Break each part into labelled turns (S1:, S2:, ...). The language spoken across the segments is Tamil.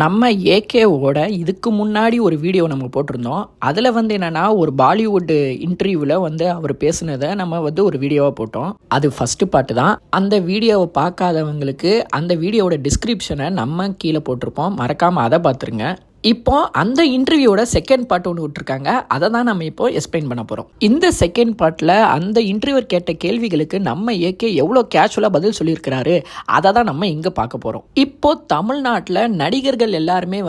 S1: நம்ம ஏகேவோட இதுக்கு முன்னாடி ஒரு வீடியோ நம்ம போட்டிருந்தோம். அதில் என்னென்னா ஒரு பாலிவுட் இன்டர்வியூவில் அவர் பேசுனதை நம்ம ஒரு வீடியோவாக போட்டோம். அது ஃபஸ்ட்டு பாட்டு தான். அந்த வீடியோவை பார்க்காதவங்களுக்கு அந்த வீடியோவோட டிஸ்கிரிப்ஷனை நம்ம கீழே போட்டிருப்போம். மறக்காமல் அதை பார்த்துருங்க. இப்போ அந்த இன்டர்வியூவோட செகண்ட் பார்ட் ஒன்று விட்டுருக்காங்க. அதை தான் நம்ம இப்போ எக்ஸ்பிளைன் பண்ண போகிறோம். இந்த செகண்ட் பார்ட்டில் அந்த இன்டர்வியூவர் கேட்ட கேள்விகளுக்கு நம்ம ஏகே எவ்வளோ கேஷுவலாக பதில் சொல்லியிருக்கிறாரு அதை தான் நம்ம இங்கே பார்க்க போகிறோம். இப்போ தமிழ்நாட்டில் நடிகர்கள் எல்லாருமே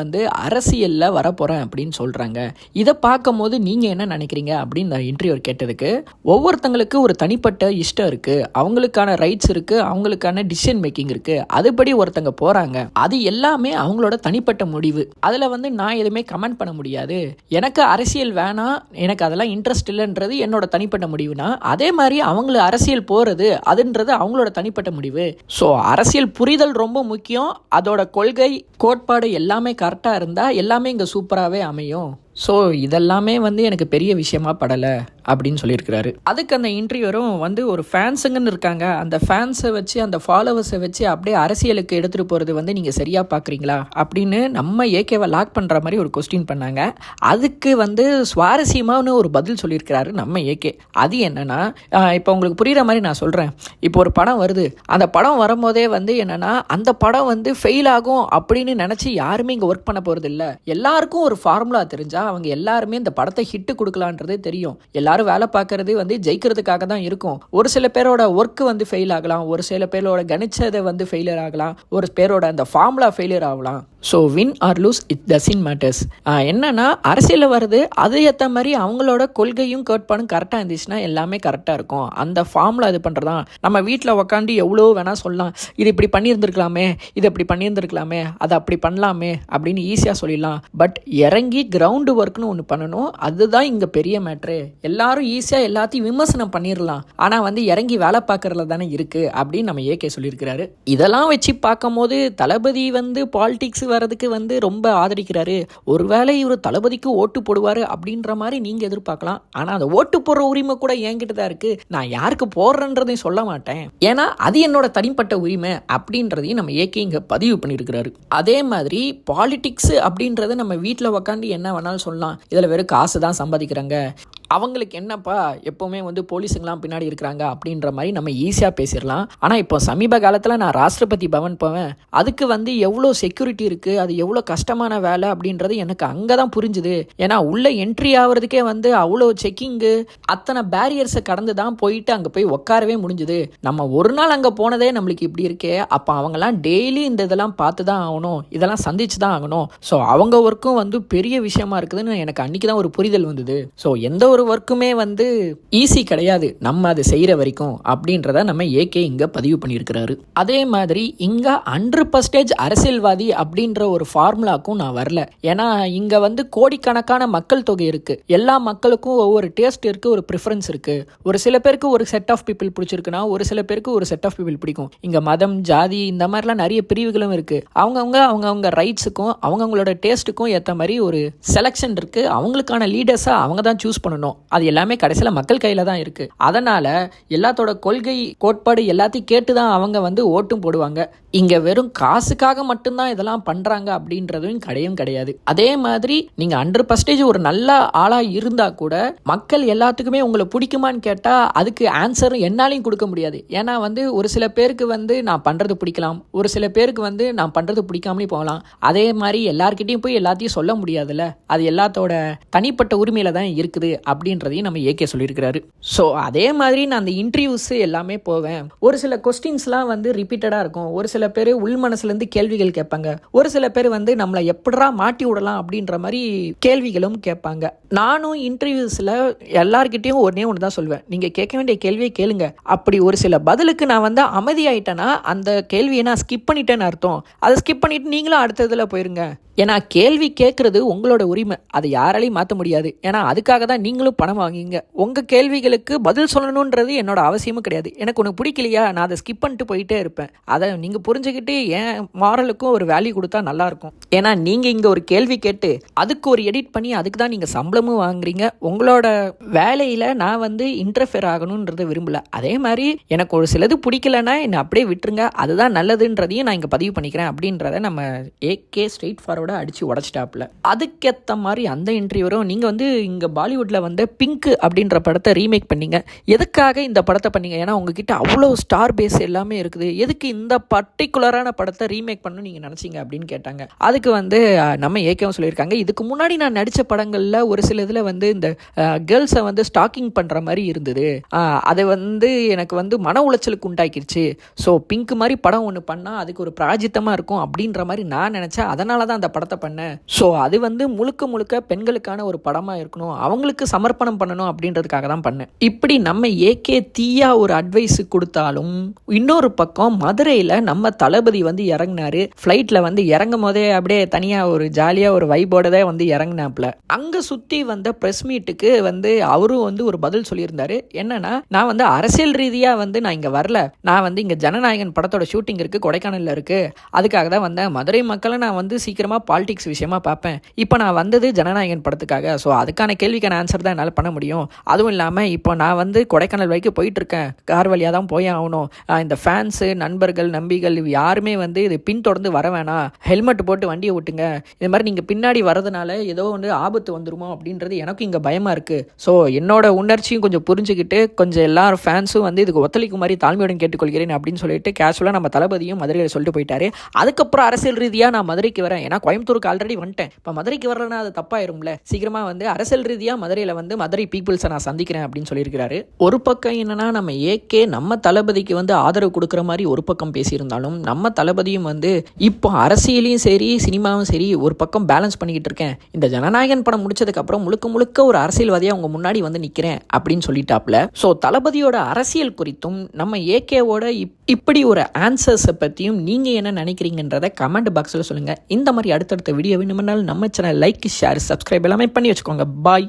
S1: அரசியலில் வரப்போகிறேன் அப்படின்னு சொல்கிறாங்க. இதை பார்க்கும் போது நீங்கள் என்ன நினைக்கிறீங்க அப்படின்னு இந்த இன்டர்வியூவர் கேட்டதுக்கு, ஒவ்வொருத்தங்களுக்கு ஒரு தனிப்பட்ட இஷ்டம் இருக்குது, அவங்களுக்கான ரைட்ஸ் இருக்குது, அவங்களுக்கான டிசிஷன் மேக்கிங் இருக்குது, அதுபடி ஒருத்தங்க போகிறாங்க. அது எல்லாமே அவங்களோட தனிப்பட்ட முடிவு. அதில் நான் எதுவுமே கமெண்ட் பண்ண முடியாது. எனக்கு அரசியல் வேணாம், எனக்கு அதெல்லாம் இன்ட்ரெஸ்ட் இல்லைன்றது என்னோட தனிப்பட்ட முடிவுனா, அதே மாதிரி அவங்கள அரசியல் போகிறது அதுன்றது அவங்களோட தனிப்பட்ட முடிவு. ஸோ அரசியல் புரிதல் ரொம்ப முக்கியம். அதோட கொள்கை கோட்பாடு எல்லாமே கரெக்டாக இருந்தால் எல்லாமே இங்கே சூப்பராகவே அமையும். ஸோ இதெல்லாமே எனக்கு பெரிய விஷயமா படலை அப்படின்னு சொல்லியிருக்கிறாரு. அதுக்கு அந்த இன்டர்வியூரும் ஒரு ஃபேன்ஸுங்கன்னு இருக்காங்க, அந்த ஃபேன்ஸை வச்சு அந்த ஃபாலோவர்ஸை வச்சு அப்படியே அரசியலுக்கு எடுத்துகிட்டு போகிறது நீங்கள் சரியாக பார்க்குறீங்களா அப்படின்னு நம்ம ஏகேவை லாக் பண்ணுற மாதிரி ஒரு கொஸ்டின் பண்ணாங்க. அதுக்கு சுவாரஸ்யமான ஒரு பதில் சொல்லியிருக்கிறாரு நம்ம ஏகே. அது என்னென்னா, இப்போ உங்களுக்கு புரிகிற மாதிரி நான் சொல்கிறேன். இப்போ ஒரு படம் வருது, அந்த படம் வரும்போதே என்னென்னா அந்த படம் ஃபெயில் ஆகும் அப்படின்னு நினச்சி யாருமே இங்கே ஒர்க் பண்ண போகிறது இல்லை. எல்லாருக்கும் ஒரு ஃபார்முலா தெரிஞ்சா அவங்க எல்லாருமே இந்த படத்தை ஹிட்டு கொடுக்கலான்றதே தெரியும். எல்லாரும் வேலை பார்க்கறது ஜெயிக்கிறதுக்காக தான் இருக்கும். ஒரு சில பேரோட ஒர்க்கு ஃபெயில் ஆகலாம், ஒரு சில பேரோட கணிச்சதை ஃபெயிலியர் ஆகலாம், ஒரு பேரோட அந்த ஃபார்முலா ஃபெயிலியர் ஆகலாம். So win R loose it doesn't matters. என்னன்னா அரசியலில் வருது, அது ஏற்ற மாதிரி அவங்களோட கொள்கையும் கோட்பாடும் கரெக்டாக இருந்துச்சுன்னா எல்லாமே கரெக்டாக இருக்கும். அந்த ஃபார்முலா இது பண்ணுறதான். நம்ம வீட்டில் உக்காந்து எவ்வளோ வேணால் சொல்லலாம், இது இப்படி பண்ணியிருந்துருக்கலாமே, இது இப்படி பண்ணியிருந்துருக்கலாமே, அதை அப்படி பண்ணலாமே அப்படின்னு ஈஸியாக சொல்லிடலாம். பட் இறங்கி கிரவுண்டு ஒர்க்னு ஒன்று பண்ணணும். அதுதான் இங்கே பெரிய மேட்ரு. எல்லாரும் ஈஸியாக எல்லாத்தையும் விமர்சனம் பண்ணிடலாம், ஆனால் இறங்கி வேலை பார்க்கறதுல தானே இருக்குது அப்படின்னு நம்ம ஏகே சொல்லியிருக்கிறாரு. இதெல்லாம் வச்சு பார்க்கும் போது தளபதி பாலிடிக்ஸ் வரதுக்கு ரொம்ப ஆதரிக்கிறாரு. ஒருவேளை இவர் தளபதிக்கு ஓட்டு போடுவாரு அப்படின்ற மாதிரி நீங்க எதிர்பார்க்கலாம். ஆனா அந்த ஓட்டு போடுற உரிமை கூட என்கிட்ட தான் இருக்கு. நான் யாருக்கு போடுறேன்றதையும் சொல்ல மாட்டேன், ஏன்னா அது என்னோட தனிப்பட்ட உரிமை அப்படின்றதையும் நம்ம ஏகே இங்க பதிவு பண்ணியிருக்கிறாரு. அதே மாதிரி பாலிடிக்ஸ் அப்படின்றத நம்ம வீட்டில் உக்காந்து என்ன வேணாலும் சொல்லலாம். இதுல வெறும் காசு தான் சம்பாதிக்கிறாங்க, அவங்களுக்கு என்னப்பா எப்போவுமே போலீஸுங்களாம் பின்னாடி இருக்கிறாங்க அப்படின்ற மாதிரி நம்ம ஈஸியாக பேசிடலாம். ஆனால் இப்போ சமீப காலத்தில் நான் ராஷ்டிரபதி பவன் போவேன், அதுக்கு எவ்வளோ செக்யூரிட்டி இருக்குது, அது எவ்வளோ கஷ்டமான வேலை அப்படின்றது எனக்கு அங்கே தான் புரிஞ்சுது. ஏன்னா உள்ளே என்ட்ரி ஆகிறதுக்கே அவ்வளோ செக்கிங்கு, அத்தனை பேரியர்ஸை கடந்து தான் போயிட்டு அங்கே போய் உட்காரவே முடிஞ்சுது. நம்ம ஒரு நாள் அங்கே போனதே நம்மளுக்கு இப்படி இருக்கே, அப்போ அவங்கெல்லாம் டெய்லி இந்த இதெல்லாம் பார்த்து தான் ஆகணும், இதெல்லாம் சந்திச்சு தான் ஆகணும். ஸோ அவங்க ஒர்க்கும் பெரிய விஷயமா இருக்குதுன்னு எனக்கு அன்றைக்கி தான் ஒரு புரிதல் வந்தது. ஸோ எந்த ஒரு ஒர்க்குமே ஈஸி கிடையாது நம்ம அதை செய்கிற வரைக்கும் அப்படின்றத நம்ம ஏகே இங்கே பதிவு பண்ணியிருக்கிறாரு. அதே மாதிரி இங்கே 100% அரசியல்வாதி அப்படின்ற ஒரு ஃபார்முலாக்கும் நான் வரல. ஏன்னா இங்கே கோடிக்கணக்கான மக்கள் தொகை இருக்குது. எல்லா மக்களுக்கும் ஒவ்வொரு டேஸ்ட் இருக்குது, ஒரு ப்ரிஃபரன்ஸ் இருக்குது. ஒரு சில பேருக்கு ஒரு செட் ஆஃப் பீப்புள் பிடிச்சிருக்குன்னா ஒரு சில பேருக்கு ஒரு செட் ஆஃப் பீப்புள் பிடிக்கும். இங்கே மதம், ஜாதி இந்த மாதிரிலாம் நிறைய பிரிவுகளும் இருக்குது. அவங்கவுங்க ரைட்ஸுக்கும் அவங்கவுங்களோட டேஸ்ட்டுக்கும் ஏற்ற மாதிரி ஒரு செலெக்ஷன் இருக்குது. அவங்களுக்கான லீடர்ஸை அவங்க தான் சூஸ் பண்ணணும். அது எல்லாமே கடைசியில் மக்கள் கையில தான் இருக்கு. அதனால எல்லாத்தோட கொள்கை கோட்பாடு எல்லாத்தையும் கேட்டுதான் அவங்க ஓட்டும் போடுவாங்க. இங்க வெறும் காசுக்காக மட்டும்தான் இதெல்லாம் பண்றாங்க அப்படின்றதும் கிடையாது. அதே மாதிரி நீங்க 100% ஒரு நல்ல ஆளா இருந்தா கூட மக்கள் எல்லாத்துக்குமே உங்களை பிடிக்குமான்னு கேட்டா அதுக்கு ஆன்சர் என்னாலையும் கொடுக்க முடியாது. ஏன்னா ஒரு சில பேருக்கு நான் பண்றது பிடிக்கலாம், ஒரு சில பேருக்கு நான் பண்றது பிடிக்காமலே போகலாம். அதே மாதிரி எல்லார்கிட்டையும் போய் எல்லாத்தையும் சொல்ல முடியாதுல்ல. அது எல்லாத்தோட தனிப்பட்ட உரிமையில தான் இருக்குது அப்படின்றதையும் நம்ம ஏகே சொல்லியிருக்கிறாரு. ஸோ அதே மாதிரி நான் அந்த இன்டர்வியூஸ் எல்லாமே போவேன். ஒரு சில கொஸ்டின்ஸ்லாம் ரிப்பீட்டடாக இருக்கும். ஒரு சில பேர் உள் மனசுலேருந்து கேள்விகள் கேட்பாங்க. ஒரு சில பேர் நம்மளை எப்படா மாட்டி விடலாம் அப்படின்ற மாதிரி கேள்விகளும் கேட்பாங்க. நானும் இன்டர்வியூஸில் எல்லார்கிட்டையும் ஒன்று தான் சொல்வேன், நீங்கள் கேட்க வேண்டிய கேள்வியை கேளுங்க. அப்படி ஒரு சில பதிலுக்கு நான் அமைதியாயிட்டேன்னா அந்த கேள்வியை நான் ஸ்கிப் பண்ணிட்டேன்னு அர்த்தம். அதை ஸ்கிப் பண்ணிட்டு நீங்களும் அடுத்ததில் போயிருங்க. ஏன்னா கேள்வி கேட்கறது உங்களோட உரிமை, அதை யாராலையும் மாற்ற முடியாது. ஏன்னா அதுக்காக தான் நீங்களும் பணம் வாங்குங்க. உங்கள் கேள்விகளுக்கு பதில் சொல்லணுன்றது என்னோட அவசியமும் கிடையாது. எனக்கு ஒன்று பிடிக்கலையா நான் அதை ஸ்கிப் பண்ணிட்டு போயிட்டே இருப்பேன். அதை நீங்கள் புரிஞ்சுக்கிட்டு என் மாரலுக்கும் ஒரு வேல்யூ கொடுத்தா நல்லாயிருக்கும். ஏன்னா நீங்கள் இங்கே ஒரு கேள்வி கேட்டு அதுக்கு ஒரு எடிட் பண்ணி அதுக்கு தான் நீங்கள் சம்பளமும் வாங்குறீங்க. உங்களோட வேலையில் நான் வந்து இன்டர்ஃபியர் ஆகணுன்றதை விரும்பல. அதே மாதிரி எனக்கு ஒரு சிலது பிடிக்கலன்னா என்னை அப்படியே விட்டுருங்க, அதுதான் நல்லதுன்றதையும் நான் இங்கே பதிவு பண்ணிக்கிறேன் அப்படின்றத நம்ம ஏகே ஸ்ட்ரெயிட் ஃபார்வர்டாக அடித்து உடச்சிட்டாப்புல. அதுக்கேற்ற மாதிரி அந்த இன்டர்வியூரும் நீங்கள் வந்து இங்கே பாலிவுட்டில் வந்து பிங்க் அப்படின்ற படத்தை ரீமேக் பண்ணீங்க. எதுக்காக இந்த படத்தை பண்ணீங்க? ஏன்னா உங்ககிட்ட அவ்வளோ ஸ்டார் பேஸ் எல்லாமே இருக்குது, எதுக்கு இந்த பர்டிகுலரான படத்தை ரீமேக் பண்ணணும்னு நீங்கள் நினச்சிங்க அப்படின்னு கேட்டாங்க. அதுக்கு வந்து நம்ம ஏகேவும் சொல்லியிருக்காங்க, இதுக்கு முன்னாடி நான் நடித்த படங்களில் ஒரு சில இதில் வந்து இந்த கேர்ள்ஸை வந்து ஸ்டாக்கிங் பண்ணுற மாதிரி இருந்தது, அதை வந்து எனக்கு வந்து மன உளைச்சலுக்கு உண்டாக்கிருச்சு. ஸோ பிங்க் மாதிரி படம் ஒன்று பண்ணால் அதுக்கு ஒரு பிராஜித்தமாக இருக்கும் அப்படின்ற மாதிரி நான் நினச்சேன். அதனால தான் அந்த படத்தை பண்ணேன். ஸோ அது வந்து முழுக்க முழுக்க பெண்களுக்கான ஒரு படமாக இருக்கணும், அவங்களுக்கு சமர்ப்பணம் பண்ணணும் அப்படின்றதுக்காக தான் பண்ணேன். இப்படி நம்ம ஏகே தீயா ஒரு அட்வைஸ் கொடுத்தாலும் இன்னொரு பக்கம் மதுரையில் நம்ம தளபதி வந்து இறங்கினாரு. ஃப்ளைட்டில் வந்து இறங்கும் போதே அப்படியே தனியாக ஒரு ஜாலியாக ஒரு வைபோட தான் வந்து இறங்கினாப்புல. அங்கே சுற்றி வந்த ப்ரெஸ் மீட்டுக்கு வந்து அவரும் வந்து ஒரு பதில் சொல்லியிருந்தாரு. என்னன்னா, நான் வந்து அரசியல் ரீதியாக வந்து நான் இங்கே வரல, நான் வந்து இங்கே ஜனநாயகன் படத்தோட ஷூட்டிங் இருக்குது, கொடைக்கானலில் இருக்குது, அதுக்காக தான் வந்தேன். மதுரை மக்களை நான் வந்து சீக்கிரமாக பாலிடிக்ஸ் விஷயமா பார்ப்பேன். இப்போ நான் வந்தது ஜனநாயகன் படத்துக்காக. ஸோ அதுக்கான கேள்விக்கான ஆன்சர் தான் என்னால் பண்ண முடியும். அதுவும் இல்லாமல் இப்போ நான் வந்து கொடைக்கானல் வரைக்கும் போயிட்டுருக்கேன், கார் வழியாக தான் போய் ஆகணும். இந்த ஃபேன்ஸு, நண்பர்கள், நம்பிகள் யாருமே வந்து இது பின்தொடர்ந்து வர வேணாம், ஹெல்மெட் போட்டு வண்டியை ஓட்டுங்க, இது மாதிரி நீங்கள் பின்னாடி வரதுனால ஏதோ வந்து ஆபத்து வந்துருமோ அப்படின்றது எனக்கும் இங்கே பயமாக இருக்குது. ஸோ என்னோட உணர்ச்சியும் கொஞ்சம் புரிஞ்சுக்கிட்டு கொஞ்சம் எல்லாரும் ஃபேன்ஸும் வந்து இதுக்கு ஒத்துழைக்கும் மாதிரி தாழ்மையுடன் கேட்டுக்கொள்கிறேன் அப்படின்னு சொல்லிட்டு கேஷுவலாக நம்ம தளபதியும் மதுரையில் சொல்லிட்டு போயிட்டாரு. அதுக்கப்புறம் அரசியல் ரீதியாக நான் மதுரைக்கு வரேன், ஏன்னா கோயம்புத்தூருக்கு ஆல்ரெடி வந்துட்டேன், இப்போ மதுரைக்கு வரலன்னா அது தப்பாயிரும்ல, சீக்கிரமாக வந்து அரசியல் ரீதியாக மதுரையில் வந்து மதுரை பீப்புள்ஸை நான் சந்திக்கிறேன் அப்படின்னு சொல்லியிருக்கிறாரு. ஒரு பக்கம் என்னன்னா, நம்ம ஏகே நம்ம தளபதிக்கு வந்து ஆதரவு கொடுக்குற மாதிரி ஒரு பக்கம் பேசியிருந்தாலும் நம்ம தளபதியும் வந்து இப்போ அரசியலையும் சரி சினிமாவும் சரி ஒரு பக்கம் பேலன்ஸ் பண்ணிக்கிட்டு இருக்கேன், இந்த ஜனநாயகன் படம் முடிச்சதுக்கப்புறம் முழுக்க முழுக்க ஒரு அரசியல்வாதியாக அவங்க முன்னாடி வந்து நிற்கிறேன் அப்படின்னு சொல்லிட்டாப்ல. ஸோ தளபதியோட அரசியல் குறித்தும் நம்ம ஏகேவோட இப்படி ஒரு ஆன்சர்ஸை பற்றியும் நீங்கள் என்ன நினைக்கிறீங்கன்றதை கமெண்ட் பாக்ஸில் சொல்லுங்கள். இந்த மாதிரி அடுத்தடுத்த வீடியோ வேணும்னாலும் நம்ம சேனல் லைக், ஷேர், சப்ஸ்கிரைப் எல்லாமே பண்ணி வச்சுக்கோங்க. பாய்.